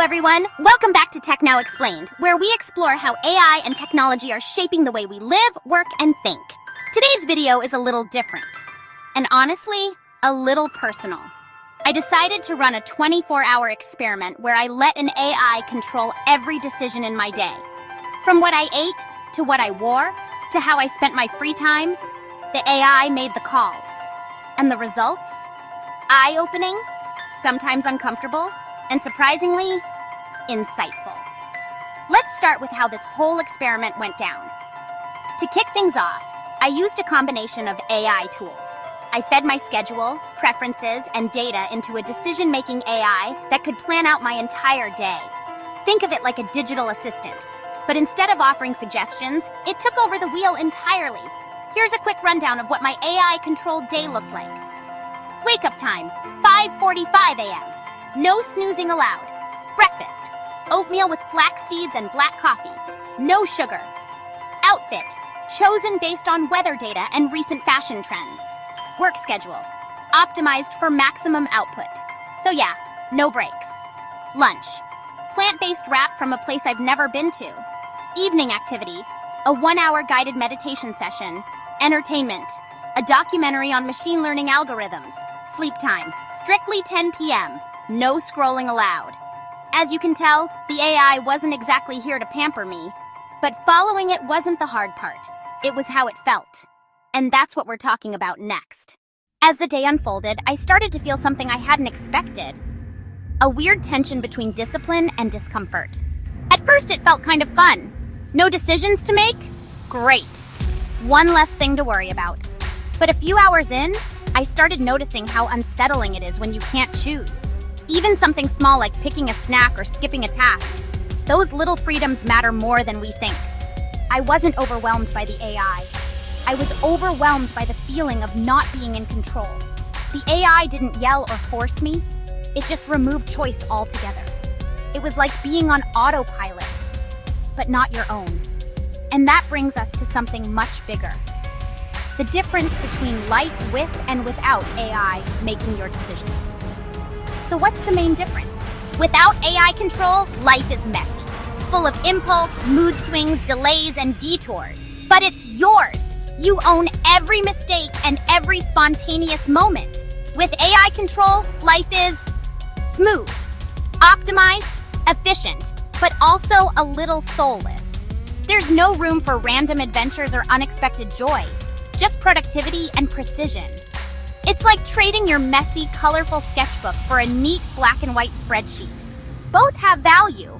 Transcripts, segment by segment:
everyone! Welcome back to TechNow Explained, where we explore how AI and technology are shaping the way we live, work, and think. Today's video is a little different, and honestly, a little personal. I decided to run a 24-hour experiment where I let an AI control every decision in my day. From what I ate, to what I wore, to how I spent my free time, the AI made the calls. And the results? Eye-opening, sometimes uncomfortable, and surprisingly, insightful. Let's start with how this whole experiment went down. To kick things off, I used a combination of AI tools. I fed my schedule, preferences, and data into a decision-making AI that could plan out my entire day. Think of it like a digital assistant, but instead of offering suggestions, it took over the wheel entirely. Here's a quick rundown of what my AI-controlled day looked like. Wake-up time, 5:45 a.m. No snoozing allowed. Breakfast, oatmeal with flax seeds and black coffee. No sugar. Outfit, chosen based on weather data and recent fashion trends. Work schedule, optimized for maximum output. So yeah, no breaks. Lunch, plant-based wrap from a place I've never been to. Evening activity, a 1-hour guided meditation session. Entertainment, a documentary on machine learning algorithms. Sleep time, strictly 10 p.m. No scrolling allowed. As you can tell, the AI wasn't exactly here to pamper me, but following it wasn't the hard part. It was how it felt. And that's what we're talking about next. As the day unfolded, I started to feel something I hadn't expected. A weird tension between discipline and discomfort. At first, it felt kind of fun. No decisions to make? Great. One less thing to worry about. But a few hours in, I started noticing how unsettling it is when you can't choose. Even something small like picking a snack or skipping a task. Those little freedoms matter more than we think. I wasn't overwhelmed by the AI. I was overwhelmed by the feeling of not being in control. The AI didn't yell or force me. It just removed choice altogether. It was like being on autopilot, but not your own. And that brings us to something much bigger. The difference between life with and without AI making your decisions. So what's the main difference? Without AI control, life is messy, full of impulse, mood swings, delays, and detours. But it's yours. You own every mistake and every spontaneous moment. With AI control, life is smooth, optimized, efficient, but also a little soulless. There's no room for random adventures or unexpected joy, just productivity and precision. It's like trading your messy, colorful sketchbook for a neat black and white spreadsheet. Both have value,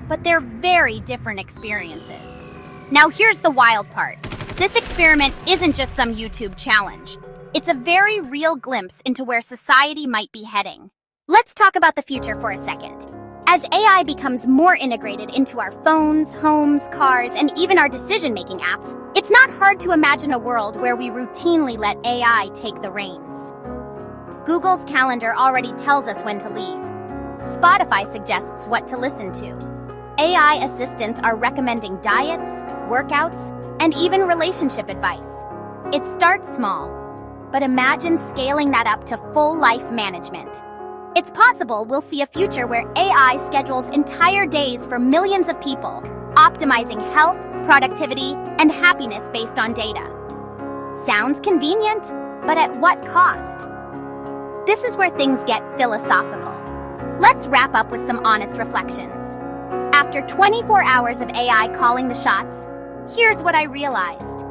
but they're very different experiences. Now here's the wild part. This experiment isn't just some YouTube challenge. It's a very real glimpse into where society might be heading. Let's talk about the future for a second. As AI becomes more integrated into our phones, homes, cars, and even our decision-making apps, it's not hard to imagine a world where we routinely let AI take the reins. Google's calendar already tells us when to leave. Spotify suggests what to listen to. AI assistants are recommending diets, workouts, and even relationship advice. It starts small, but imagine scaling that up to full life management. It's possible we'll see a future where AI schedules entire days for millions of people, optimizing health, productivity, and happiness based on data. Sounds convenient, but at what cost? This is where things get philosophical. Let's wrap up with some honest reflections. After 24 hours of AI calling the shots, here's what I realized.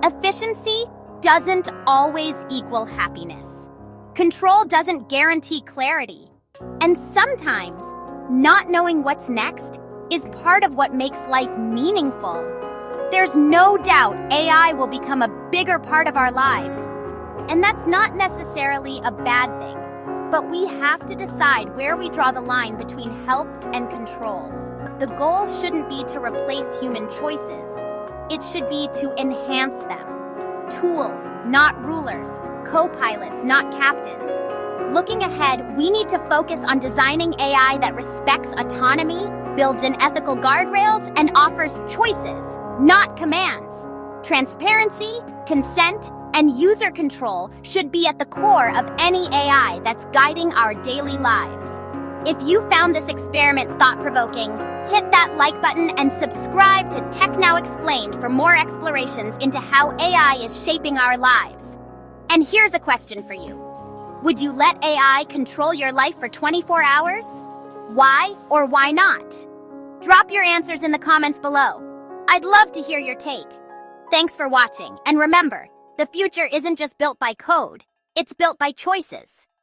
Efficiency doesn't always equal happiness. Control doesn't guarantee clarity. And sometimes, not knowing what's next is part of what makes life meaningful. There's no doubt AI will become a bigger part of our lives. And that's not necessarily a bad thing. But we have to decide where we draw the line between help and control. The goal shouldn't be to replace human choices. It should be to enhance them. Tools, not rulers. Co-pilots, not captains. Looking ahead, we need to focus on designing AI that respects autonomy, builds in ethical guardrails, and offers choices, not commands. Transparency, consent, and user control should be at the core of any AI that's guiding our daily lives. If you found this experiment thought-provoking, hit that like button and subscribe to TechNow Explained for more explorations into how AI is shaping our lives. And here's a question for you. Would you let AI control your life for 24 hours? Why or why not? Drop your answers in the comments below. I'd love to hear your take. Thanks for watching, and remember, the future isn't just built by code, it's built by choices.